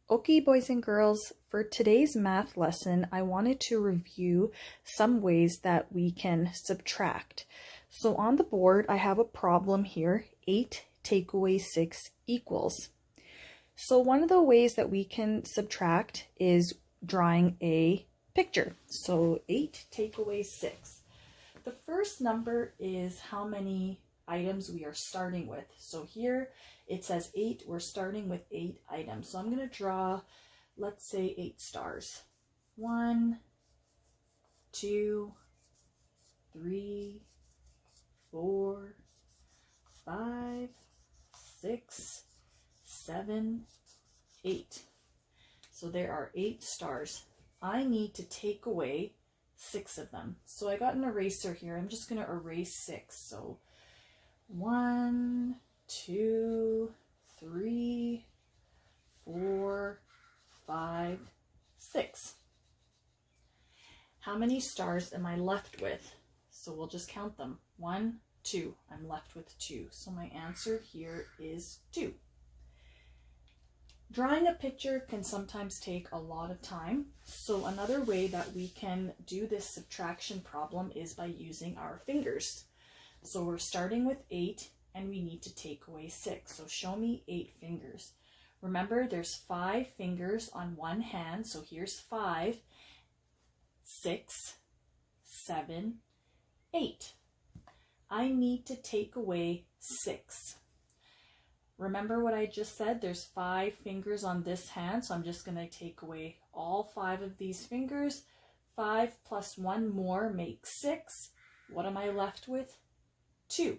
Okay, boys and girls, for today's math lesson, I wanted to review some ways that we can subtract. So on the board, I have a problem here, 8 take away 6 equals. So one of the ways that we can subtract is drawing a picture. So 8 take away 6. The first number is how many items we are starting with. So here it says 8, we're starting with 8 items. So I'm going to draw, let's say 8 stars. 1, 2, 3, 4, 5, 6, 7, 8. So there are 8 stars. I need to take away 6 of them. So I got an eraser here. I'm just going to erase 6. So 1, 2, 3, 4, 5, 6. How many stars am I left with? So we'll just count them. 1, 2. I'm left with 2. So my answer here is 2. Drawing a picture can sometimes take a lot of time. So another way that we can do this subtraction problem is by using our fingers. So we're starting with 8 and we need to take away 6. So show me 8 fingers. Remember, there's 5 fingers on one hand. So here's 5, 6, 7, 8. I need to take away 6. Remember what I just said? There's 5 fingers on this hand. So I'm just going to take away all 5 of these fingers. 5 plus 1 more makes 6. What am I left with? 2.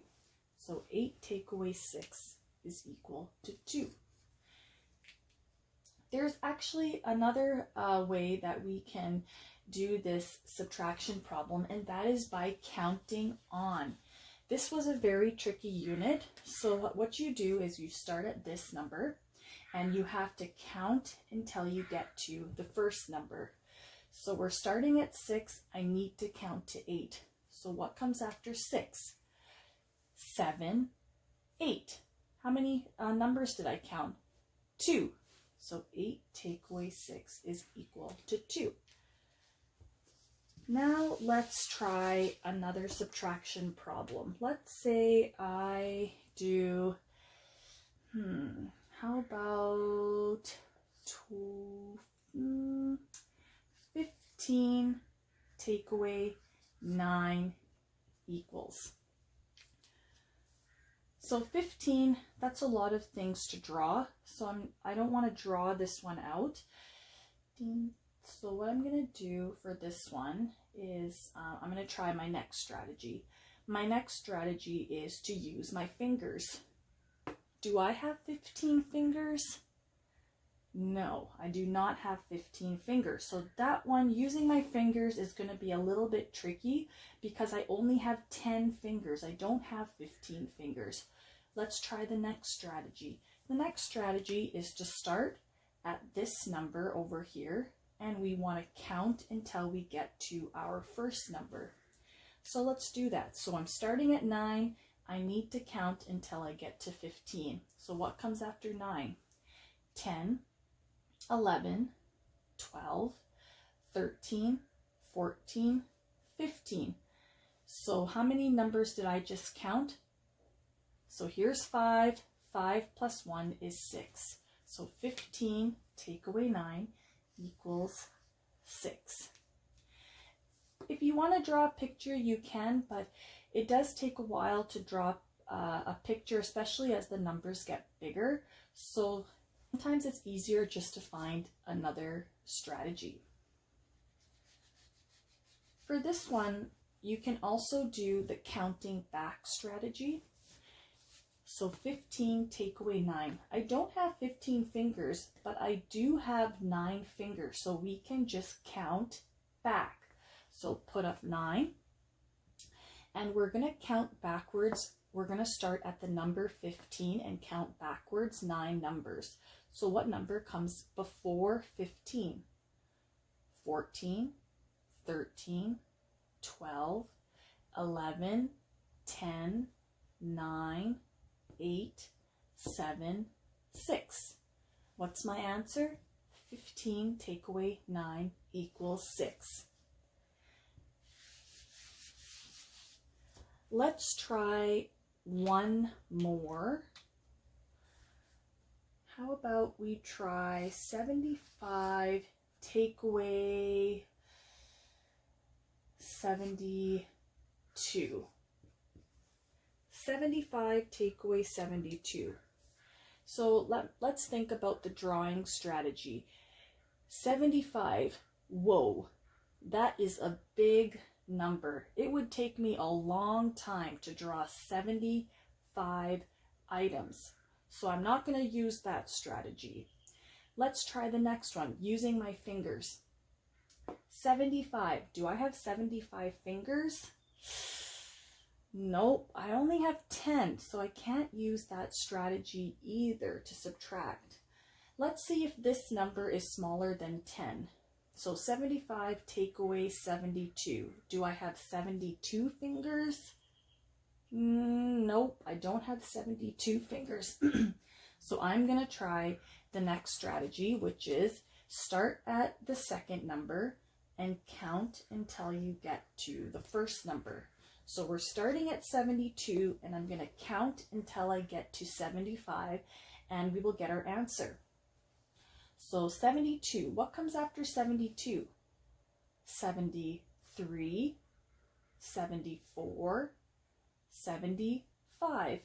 So 8 take away 6 is equal to 2. There's actually another way that we can do this subtraction problem, and that is by counting on. This was a very tricky unit. So what you do is you start at this number and you have to count until you get to the first number. So we're starting at 6. I need to count to 8. So what comes after 6? 7, 8. How many numbers did I count? 2. So 8 take away 6 is equal to 2. Now let's try another subtraction problem. Let's say I do, how about 15 take away 9 equals. So 15, that's a lot of things to draw. So I don't want to draw this one out. So what I'm going to do for this one is I'm going to try my next strategy. My next strategy is to use my fingers. Do I have 15 fingers? No, I do not have 15 fingers. So that one, using my fingers, is going to be a little bit tricky because I only have 10 fingers. I don't have 15 fingers. Let's try the next strategy. The next strategy is to start at this number over here, and we want to count until we get to our first number. So let's do that. So I'm starting at 9. I need to count until I get to 15. So what comes after 9? 10, 11, 12, 13, 14, 15. So how many numbers did I just count? So here's 5. 5 plus 1 is 6. So 15 take away 9 equals 6. If you want to draw a picture, you can, but it does take a while to draw a picture, especially as the numbers get bigger. So sometimes it's easier just to find another strategy. For this one, you can also do the counting back strategy. So 15 take away 9. I don't have 15 fingers, but I do have 9 fingers, so we can just count back. So put up 9, and we're going to count backwards. We're going to start at the number 15 and count backwards 9 numbers. So what number comes before 15? 14, 13, 12, 11, 10, 9, 8, 7, 6. What's my answer? 15 take away 9 equals 6. Let's try one more. How about we try 75 take away 72. 75 take away 72. So let's think about the drawing strategy. 75, whoa, that is a big number. It would take me a long time to draw 75 items. So I'm not going to use that strategy. Let's try the next one, using my fingers. 75, do I have 75 fingers? Nope, I only have 10, so I can't use that strategy either to subtract. Let's see if this number is smaller than 10. So 75 take away 72. Do I have 72 fingers? Nope, I don't have 72 fingers. So I'm going to try the next strategy, which is start at the second number and count until you get to the first number. So we're starting at 72 and I'm going to count until I get to 75 and we will get our answer. So 72, what comes after 72? 73, 74, 75.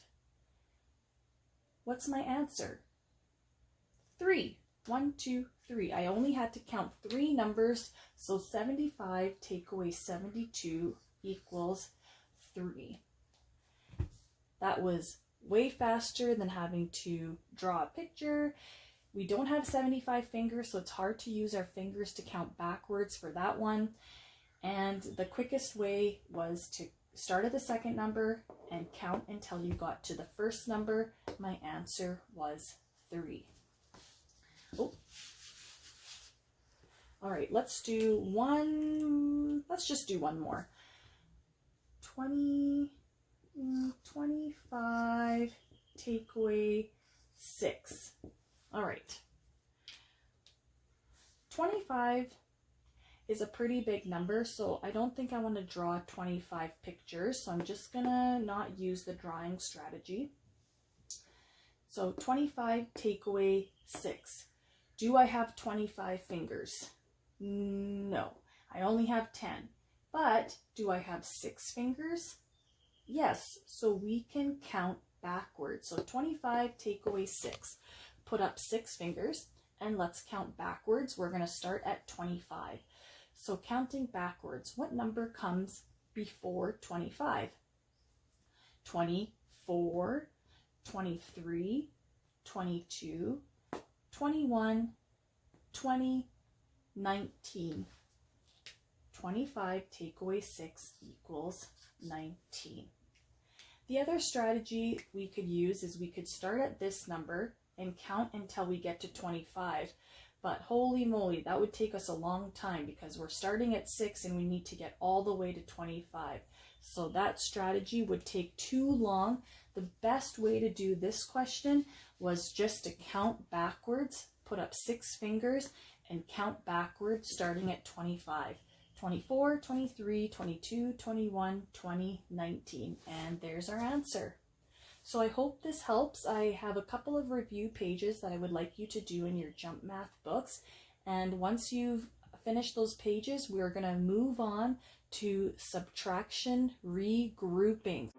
What's my answer? 3. 1, 2, 3. I only had to count 3 numbers, so 75 take away 72 equals 3. That was way faster than having to draw a picture. We don't have 75 fingers, so it's hard to use our fingers to count backwards for that one. And the quickest way was to start at the second number and count until you got to the first number. My answer was 3. Oh. All right, let's just do one more. 25 take away 6. All right. 25 is a pretty big number, so I don't think I want to draw 25 pictures, so I'm just gonna not use the drawing strategy. So 25 take away 6. Do I have 25 fingers? No, I only have 10. But do I have 6 fingers? Yes, so we can count backwards. So 25 take away 6. Put up 6 fingers and let's count backwards. We're going to start at 25. So counting backwards, what number comes before 25? 24, 23, 22, 21, 20, 19. 25 take away 6 equals 19. The other strategy we could use is we could start at this number and count until we get to 25. But holy moly, that would take us a long time because we're starting at 6 and we need to get all the way to 25. So that strategy would take too long. The best way to do this question was just to count backwards, put up 6 fingers and count backwards starting at 25. 24, 23, 22, 21, 20, 19. And there's our answer. So I hope this helps. I have a couple of review pages that I would like you to do in your Jump Math books. And once you've finished those pages, we're going to move on to subtraction regrouping.